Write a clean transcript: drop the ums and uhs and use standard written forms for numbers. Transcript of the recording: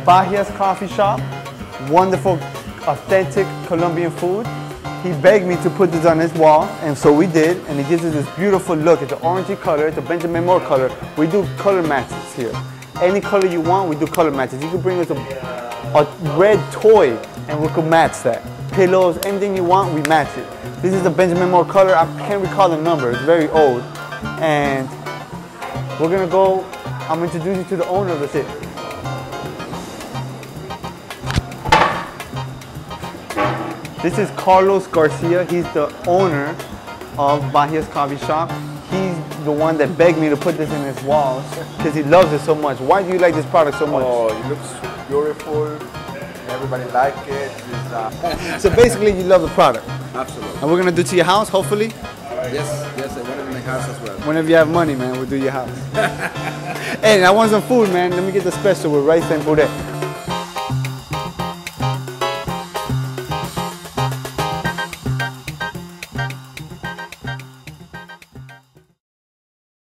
Bahia's coffee shop. Wonderful, authentic Colombian food. He begged me to put this on his wall, and so we did, and it gives us this beautiful look. It's an orangey color, it's a Benjamin Moore color. We do color matches here. Any color you want, we do color matches. You can bring us a red toy, and we could match that. Pillows, anything you want, we match it. This is the Benjamin Moore color. I can't recall the number, it's very old. And we're gonna go, I'm gonna introduce you to the owner of the shit. This is Carlos Garcia. He's the owner of Bahia's coffee shop. He's the one that begged me to put this in his walls because he loves it so much. Why do you like this product so much? Oh, it looks beautiful. Everybody like it. So basically, you love the product. Absolutely. And we're gonna do it to your house, hopefully. Yes, I want it in my house as well. Whenever you have money, man, we'll do your house. Hey, I want some food, man. Let me get the special with rice and puree.